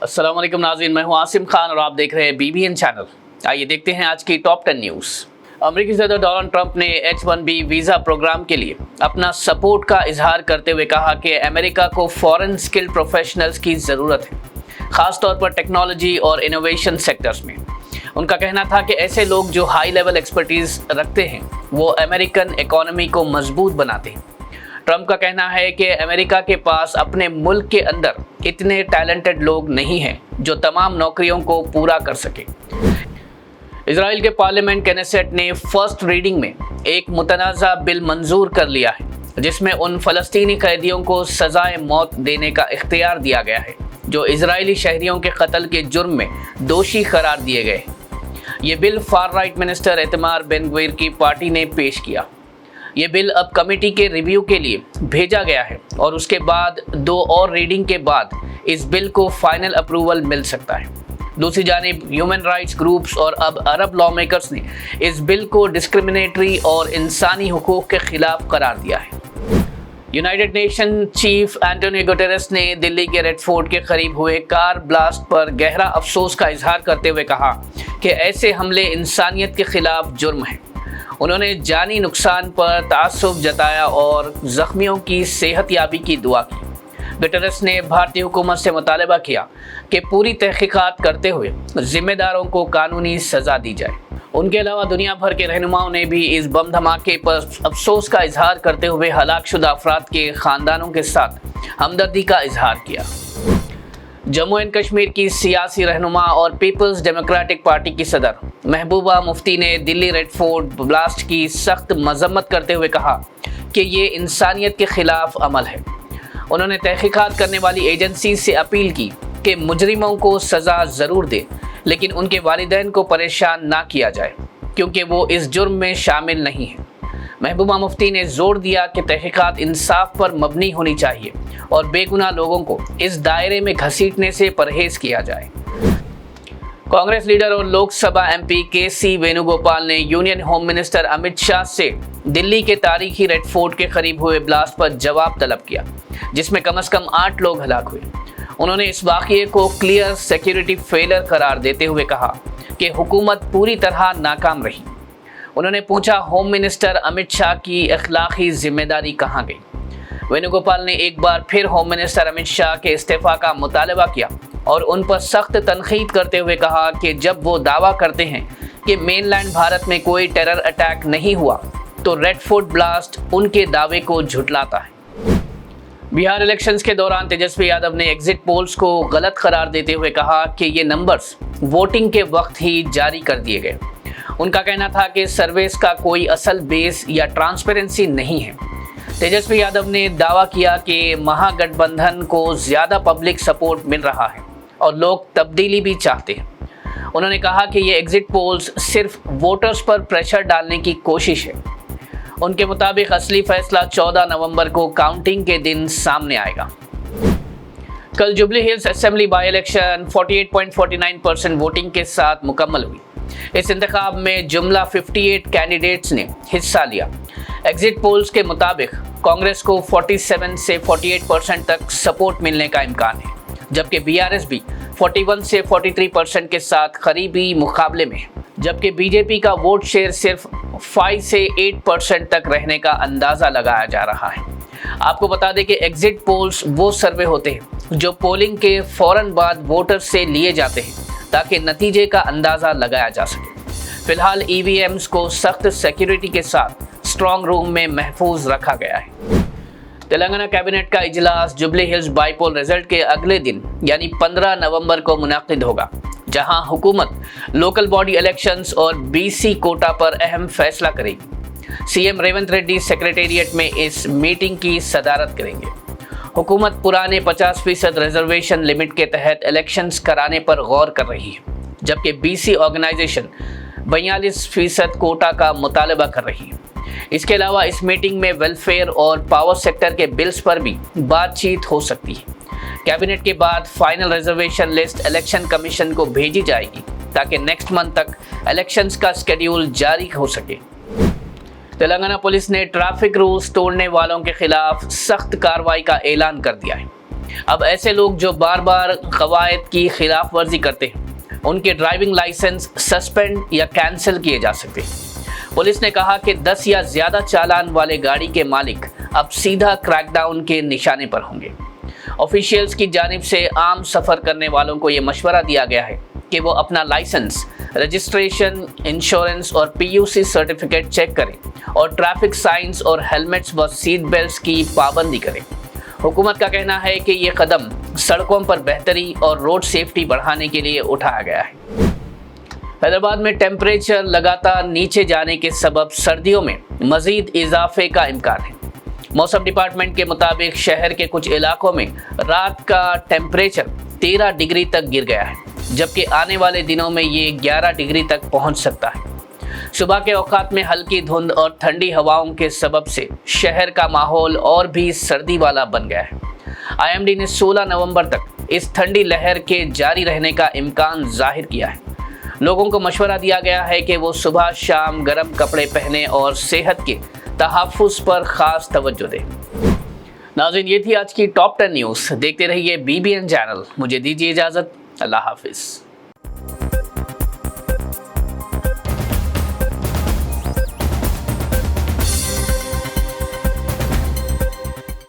अस्सलाम वालेकुम नाज़रीन, मैं हूं आसिम खान और आप देख रहे हैं BBN चैनल। आइए देखते हैं आज की टॉप 10 न्यूज़। अमेरिकी सदर डोनाल्ड ट्रंप ने H-1B वीज़ा प्रोग्राम के लिए अपना सपोर्ट का इजहार करते हुए कहा कि अमेरिका को फॉरेन स्किल्ड प्रोफेशनल्स की ज़रूरत है, ख़ासतौर पर टेक्नोलॉजी और इनोवेशन सेक्टर्स में। उनका कहना था कि ऐसे लोग जो हाई लेवल एक्सपर्टीज़ रखते हैं वो अमेरिकन इकॉनमी को मजबूत बनाते हैं। ट्रंप का कहना है कि अमेरिका के पास अपने मुल्क के अंदर इतने टैलेंटेड लोग नहीं हैं जो तमाम नौकरियों को पूरा कर सके। इजराइल के पार्लियामेंट केनेसेट ने फर्स्ट रीडिंग में एक मुतनाज़ा बिल मंजूर कर लिया है जिसमें उन फ़लस्तीनी कैदियों को सज़ाए मौत देने का इख्तियार दिया गया है जो इजरायली शहरियों के कत्ल के जुर्म में दोषी करार दिए गए। ये bill far right minister Itamar Ben Gvir की पार्टी ने पेश किया। ये बिल अब कमेटी के रिव्यू के लिए भेजा गया है और उसके बाद 2 और रीडिंग के बाद इस बिल को फाइनल अप्रूवल मिल सकता है। दूसरी जानिब ह्यूमन राइट्स ग्रुप्स और अब अरब लॉ मेकर्स ने इस बिल को डिस्क्रिमिनेटरी और इंसानी हुकूक के खिलाफ करार दिया है। United nation chief Antonio Guterres ने दिल्ली के रेड फोर्ट के करीब हुए कार ब्लास्ट पर गहरा अफसोस का इजहार करते हुए कहा कि ऐसे हमले इंसानियत के खिलाफ जुर्म हैं। उन्होंने जानी नुकसान पर तासुब जताया और ज़ख्मियों की सेहतयाबी की दुआ की। गुटेरेस ने भारतीय हुकूमत से मुतालबा किया कि पूरी तहकीकात करते हुए जिम्मेदारों को कानूनी सज़ा दी जाए। उनके अलावा दुनिया भर के रहनुमाओं ने भी इस बम धमाके पर अफसोस का इजहार करते हुए हलाकशुदा अफराद के ख़ानदानों के साथ हमदर्दी का इजहार किया। जम्मू एंड कश्मीर की सियासी रहनुमा और पीपल्स डेमोक्रेटिक पार्टी की सदर महबूबा मुफ्ती ने दिल्ली रेड फोर्ट ब्लास्ट की सख्त मजम्मत करते हुए कहा कि ये इंसानियत के खिलाफ अमल है। उन्होंने तहकीकात करने वाली एजेंसी से अपील की कि मुजरिमों को सज़ा ज़रूर दे लेकिन उनके वालिदैन को परेशान ना किया जाए क्योंकि वो इस जुर्म में शामिल नहीं हैं। महबूबा मुफ्ती ने जोर दिया कि तहकीकात इंसाफ पर मबनी होनी चाहिए और बेगुनाह लोगों को इस दायरे में घसीटने से परहेज किया जाए। कांग्रेस लीडर और लोकसभा MP KC वेणुगोपाल ने union home minister Amit Shah से दिल्ली के तारीखी रेड फोर्ट के करीब हुए ब्लास्ट पर जवाब तलब किया जिसमें कम से कम 8 लोग हलाक हुए। उन्होंने इस वाक़ये को क्लियर सिक्योरिटी फेलियर करार देते हुए कहा कि हुकूमत पूरी तरह नाकाम रही। उन्होंने पूछा, होम मिनिस्टर अमित शाह की अखलाकी जिम्मेदारी कहाँ गई? वेणुगोपाल ने एक बार फिर होम मिनिस्टर अमित शाह के इस्तीफा का मुतालबा किया और उन पर सख्त तनकीद करते हुए कहा कि जब वो दावा करते हैं कि मेनलैंड भारत में कोई टेरर अटैक नहीं हुआ तो रेड फोर्ट ब्लास्ट उनके दावे को झुटलाता है। बिहार इलेक्शंस के दौरान तेजस्वी यादव ने एग्जिट पोल्स को गलत करार देते हुए कहा कि ये नंबर्स वोटिंग के वक्त ही जारी कर दिए गए। उनका कहना था कि सर्वेस का कोई असल बेस या ट्रांसपेरेंसी नहीं है। तेजस्वी यादव ने दावा किया कि महागठबंधन को ज़्यादा पब्लिक सपोर्ट मिल रहा है और लोग तब्दीली भी चाहते हैं। उन्होंने कहा कि ये एग्जिट पोल्स सिर्फ वोटर्स पर प्रेशर डालने की कोशिश है। उनके मुताबिक असली फैसला 14 नवंबर को काउंटिंग के दिन सामने आएगा। कल jubilee hills assembly by election 48.49% voting के साथ मुकम्मल हुई। इस इंतखाब में जुमला 58 कैंडिडेट्स ने हिस्सा लिया। एग्जिट पोल्स के मुताबिक कांग्रेस को 47 से 48% तक सपोर्ट मिलने का इम्कान है जबकि BRS भी 41 से 43% के साथ करीबी मुकाबले में है, जबकि बीजेपी का वोट शेयर सिर्फ 5 से 8% तक रहने का अंदाज़ा लगाया जा रहा है। आपको बता दें कि एग्जिट पोल्स वो सर्वे होते हैं जो पोलिंग के फ़ौरन बाद वोटर से लिए जाते हैं ताकि नतीजे का अंदाज़ा लगाया जा सके। फिलहाल EVMs को सख्त सिक्योरिटी के साथ स्ट्रॉन्ग रूम में महफूज रखा गया है। तेलंगाना कैबिनेट का इजलास जुबली हिल्स बाईपोल रिजल्ट के अगले दिन यानी 15 नवंबर को मुनाकिद होगा, जहां हुकूमत लोकल बॉडी इलेक्शंस और BC कोटा पर अहम फैसला करेगी। CM रेवंत रेड्डी सेक्रेटेरिएट में इस मीटिंग की सदारत करेंगे। हुकूमत पुराने 50% रिजर्वेशन लिमिट के तहत इलेक्शंस कराने पर गौर कर रही है, जबकि BC ऑर्गेनाइजेशन 42% कोटा का मुतालबा कर रही है। इसके अलावा इस मीटिंग में वेलफेयर और पावर सेक्टर के बिल्स पर भी बातचीत हो सकती है। कैबिनेट के बाद final reservation list election commission को भेजी जाएगी ताकि नेक्स्ट मंथ तक इलेक्शंस का शेड्यूल जारी हो सके। तेलंगाना पुलिस ने ट्रैफिक रूल्स तोड़ने वालों के खिलाफ सख्त कार्रवाई का ऐलान कर दिया है। اب ایسے لوگ جو بار بار قواعد کی خلاف ورزی کرتے ہیں ان کے ڈرائیونگ لائسنس سسپینڈ یا کینسل کیے جا سکتے ہیں۔ پولیس نے کہا کہ 10 یا زیادہ چالان والے گاڑی کے مالک اب سیدھا کریک ڈاؤن کے نشانے پر ہوں گے۔ آفیشیلز کی جانب سے عام سفر کرنے والوں کو یہ مشورہ دیا گیا ہے کہ وہ اپنا لائسنس، رجسٹریشن، انشورنس اور PUC سرٹیفکیٹ چیک کریں اور ٹریفک سائنز اور ہیلمٹس و سیٹ بیلٹس کی پابندی کریں۔ حکومت کا کہنا ہے کہ یہ قدم سڑکوں پر بہتری اور روڈ سیفٹی بڑھانے کے لیے اٹھایا گیا ہے۔ حیدرآباد میں ٹیمپریچر لگاتار نیچے جانے کے سبب سردیوں میں مزید اضافے کا امکان ہے۔ موسم ڈپارٹمنٹ کے مطابق شہر کے کچھ علاقوں میں رات کا ٹیمپریچر 13 ڈگری تک گر گیا ہے، جبکہ آنے والے دنوں میں یہ 11 ڈگری تک پہنچ سکتا ہے۔ صبح کے اوقات میں ہلکی دھند اور ٹھنڈی ہواؤں کے سبب سے شہر کا ماحول اور بھی سردی والا بن گیا ہے۔ IMD نے 16 نومبر تک اس ٹھنڈی لہر کے جاری رہنے کا امکان ظاہر کیا ہے۔ لوگوں کو مشورہ دیا گیا ہے کہ وہ صبح شام گرم کپڑے پہنیں اور صحت کے تحفظ پر خاص توجہ دیں۔ ناظرین، یہ تھی آج کی ٹاپ 10 نیوز۔ دیکھتے رہیے BBN چینل۔ مجھے دیجیے اجازت۔ اللہ حافظ۔